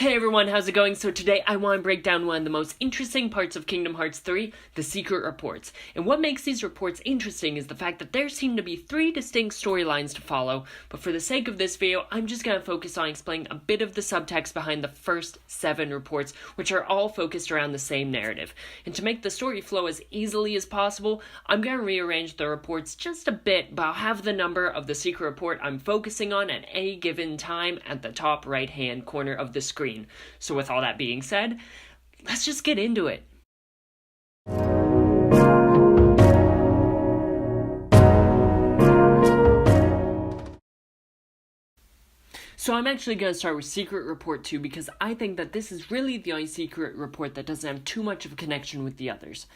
Hey everyone, how's it going? So today I want to break down one of the most interesting parts of Kingdom Hearts 3, the secret reports. And what makes these reports interesting is the fact that there seem to be 3 distinct storylines to follow, but for the sake of this video, I'm just going to focus on explaining a bit of the subtext behind the first 7 reports, which are all focused around the same narrative. And to make the story flow as easily as possible, I'm going to rearrange the reports just a bit, but I'll have the number of the secret report I'm focusing on at any given time at the top right hand corner of the screen. So with all that being said, let's just get into it. So I'm actually going to start with Secret Report 2 because I think that this is really the only secret report that doesn't have too much of a connection with the others.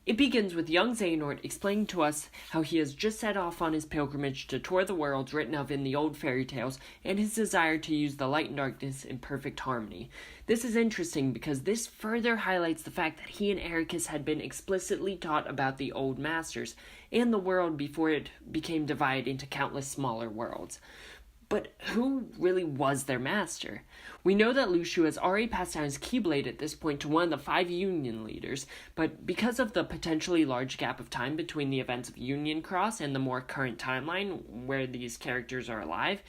It begins with young Xehanort explaining to us how he has just set off on his pilgrimage to tour the worlds written of in the old fairy tales and his desire to use the light and darkness in perfect harmony. This is interesting because this further highlights the fact that he and Ericus had been explicitly taught about the old masters and the world before it became divided into countless smaller worlds. But who really was their master? We know that Luxu has already passed down his Keyblade at this point to one of the 5 Union leaders, but because of the potentially large gap of time between the events of Union Cross and the more current timeline where these characters are alive,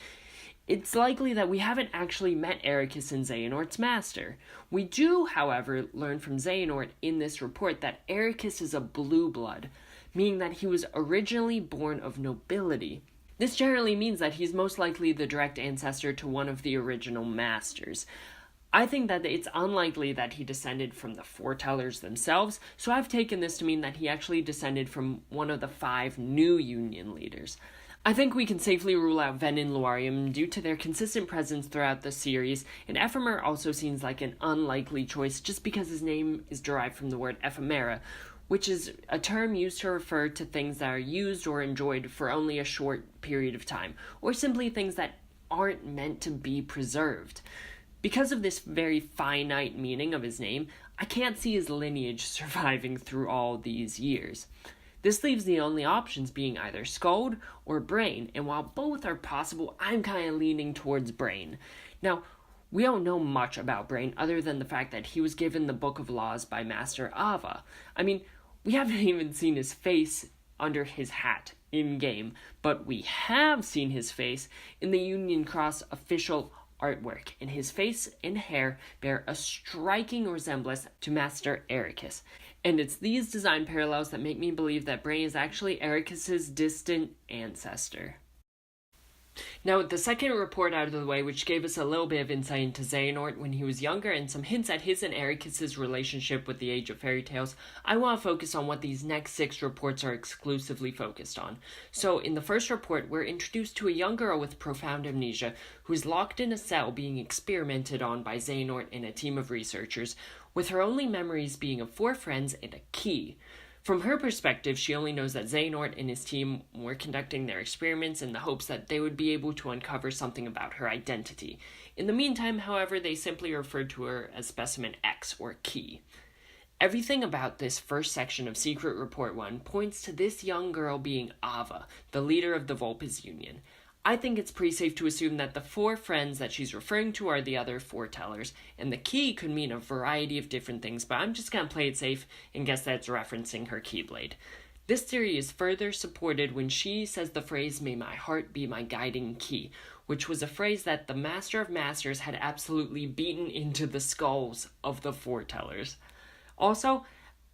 it's likely that we haven't actually met Ericus and Xehanort's master. We do, however, learn from Xehanort in this report that Ericus is a blue blood, meaning that he was originally born of nobility. This generally means that he's most likely the direct ancestor to one of the original masters. I think that it's unlikely that he descended from the foretellers themselves, so I've taken this to mean that he actually descended from one of the 5 new Union leaders. I think we can safely rule out Ven and Luarium due to their consistent presence throughout the series, and Ephemer also seems like an unlikely choice just because his name is derived from the word ephemera, which is a term used to refer to things that are used or enjoyed for only a short period of time, or simply things that aren't meant to be preserved. Because of this very finite meaning of his name, I can't see his lineage surviving through all these years. This leaves the only options being either Skuld or Brain, and while both are possible, I'm kind of leaning towards Brain. Now, we don't know much about Brain other than the fact that he was given the Book of Laws by Master Ava. I mean, we haven't even seen his face under his hat in-game, but we have seen his face in the Union Cross official artwork, and his face and hair bear a striking resemblance to Master Ericus. And it's these design parallels that make me believe that Brain is actually Ericus's distant ancestor. Now, with the second report out of the way, which gave us a little bit of insight into Xehanort when he was younger and some hints at his and Ericus's relationship with the Age of Fairy Tales, I want to focus on what these next 6 reports are exclusively focused on. So, in the first report, we're introduced to a young girl with profound amnesia who is locked in a cell being experimented on by Xehanort and a team of researchers, with her only memories being of 4 friends and a key. From her perspective, she only knows that Xehanort and his team were conducting their experiments in the hopes that they would be able to uncover something about her identity. In the meantime, however, they simply referred to her as Specimen X, or Key. Everything about this first section of Secret Report 1 points to this young girl being Ava, the leader of the Vulpes Union. I think it's pretty safe to assume that the 4 friends that she's referring to are the other foretellers, and the key could mean a variety of different things, but I'm just going to play it safe and guess that it's referencing her Keyblade. This theory is further supported when she says the phrase, "May my heart be my guiding key," which was a phrase that the Master of Masters had absolutely beaten into the skulls of the foretellers. Also,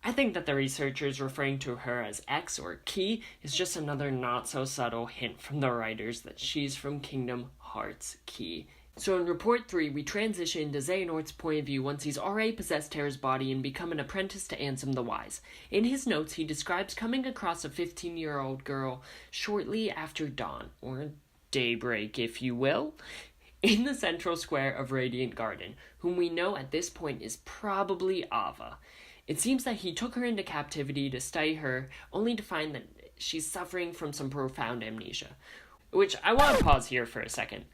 I think that the researchers referring to her as X or Key is just another not-so-subtle hint from the writers that she's from Kingdom Hearts Key. So in Report 3, we transition into Xehanort's point of view once he's already possessed Terra's body and become an apprentice to Ansem the Wise. In his notes, he describes coming across a 15-year-old girl shortly after dawn, or daybreak if you will, in the central square of Radiant Garden, whom we know at this point is probably Ava. It seems that he took her into captivity to study her, only to find that she's suffering from some profound amnesia. Which, I want to pause here for a second.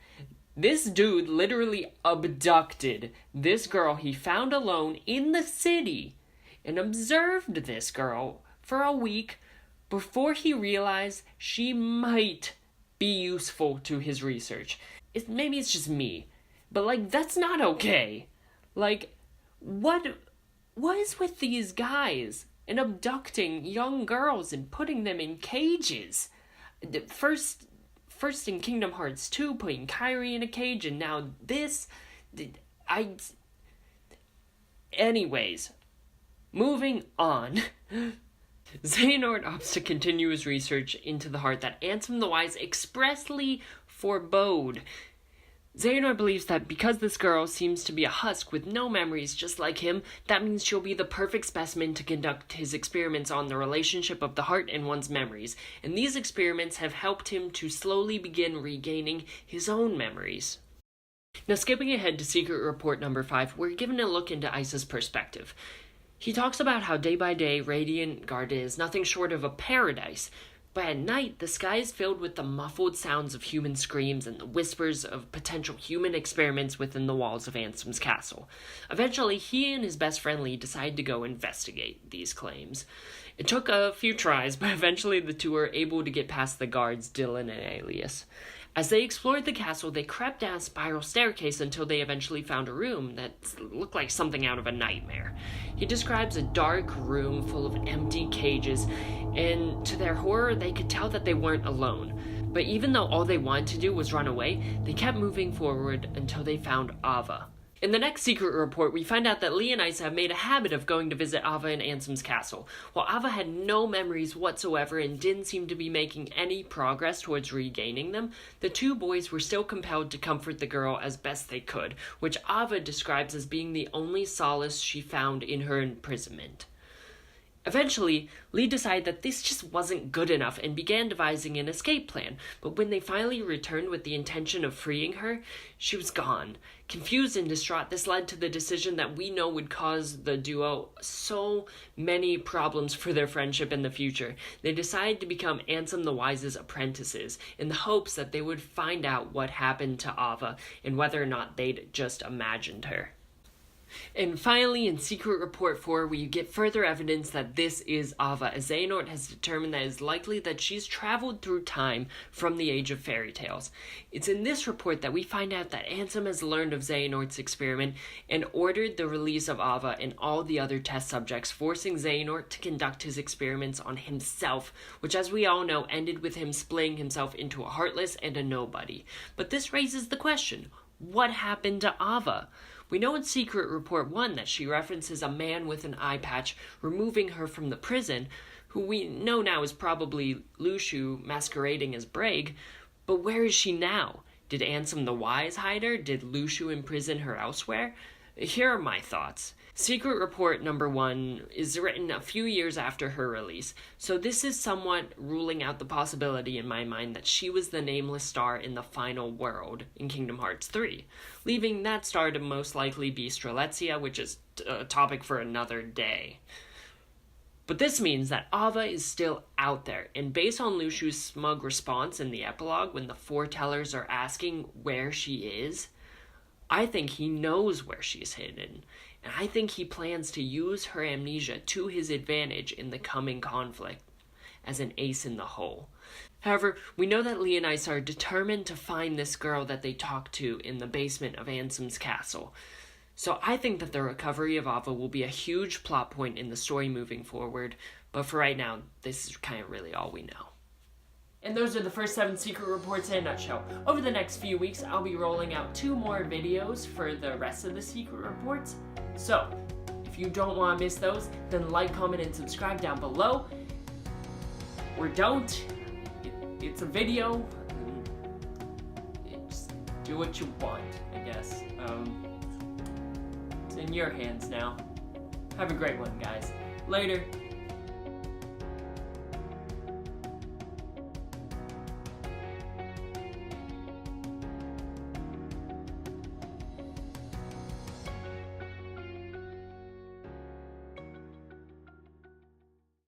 This dude literally abducted this girl he found alone in the city and observed this girl for a week before he realized she might be useful to his research. Maybe it's just me, but that's not okay. Like, what is with these guys and abducting young girls and putting them in cages? First in Kingdom Hearts 2, putting Kairi in a cage, and now this. Anyways, moving on. Xehanort opts to continue his research into the heart that Ansem the Wise expressly forebode. Xehanort believes that because this girl seems to be a husk with no memories just like him, that means she'll be the perfect specimen to conduct his experiments on the relationship of the heart and one's memories, and these experiments have helped him to slowly begin regaining his own memories. Now, skipping ahead to Secret Report number 5, we're given a look into Isa's perspective. He talks about how day by day Radiant Garden is nothing short of a paradise, but at night the sky is filled with the muffled sounds of human screams and the whispers of potential human experiments within the walls of Ansem's castle. Eventually, he and his best friend Lee decide to go investigate these claims. It took a few tries, but eventually the two were able to get past the guards, Dylan and Alias. As they explored the castle, they crept down a spiral staircase until they eventually found a room that looked like something out of a nightmare. He describes a dark room full of empty cages, and to their horror, they could tell that they weren't alone. But even though all they wanted to do was run away, they kept moving forward until they found Ava. In the next secret report, we find out that Lee and Isa have made a habit of going to visit Ava in Ansem's castle. While Ava had no memories whatsoever and didn't seem to be making any progress towards regaining them, the two boys were still compelled to comfort the girl as best they could, which Ava describes as being the only solace she found in her imprisonment. Eventually, Lee decided that this just wasn't good enough and began devising an escape plan, but when they finally returned with the intention of freeing her, she was gone. Confused and distraught, this led to the decision that we know would cause the duo so many problems for their friendship in the future. They decided to become Ansem the Wise's apprentices in the hopes that they would find out what happened to Ava and whether or not they'd just imagined her. And finally, in Secret Report 4, we get further evidence that this is Ava, as Xehanort has determined that it is likely that she's traveled through time from the Age of Fairy Tales. It's in this report that we find out that Ansem has learned of Xehanort's experiment and ordered the release of Ava and all the other test subjects, forcing Xehanort to conduct his experiments on himself, which, as we all know, ended with him splitting himself into a heartless and a nobody. But this raises the question, what happened to Ava? We know in Secret Report 1 that she references a man with an eye patch removing her from the prison, who we know now is probably Lushu masquerading as Braig, but where is she now? Did Ansem the Wise hide her? Did Lushu imprison her elsewhere? Here are my thoughts. Secret Report number 1 is written a few years after her release, so this is somewhat ruling out the possibility in my mind that she was the nameless star in the final world in Kingdom Hearts 3, leaving that star to most likely be Strelitzia, which is a topic for another day. But this means that Ava is still out there, and based on Lushu's smug response in the epilogue when the foretellers are asking where she is, I think he knows where she's hidden, and I think he plans to use her amnesia to his advantage in the coming conflict as an ace in the hole. However, we know that Lee and Isa are determined to find this girl that they talked to in the basement of Ansem's castle. So I think that the recovery of Ava will be a huge plot point in the story moving forward, but for right now, this is kind of really all we know. And those are the first 7 secret reports in a nutshell. Over the next few weeks, I'll be rolling out 2 more videos for the rest of the secret reports. So, if you don't want to miss those, then like, comment, and subscribe down below. Or don't. It's a video. Just do what you want, I guess. It's in your hands now. Have a great one, guys. Later.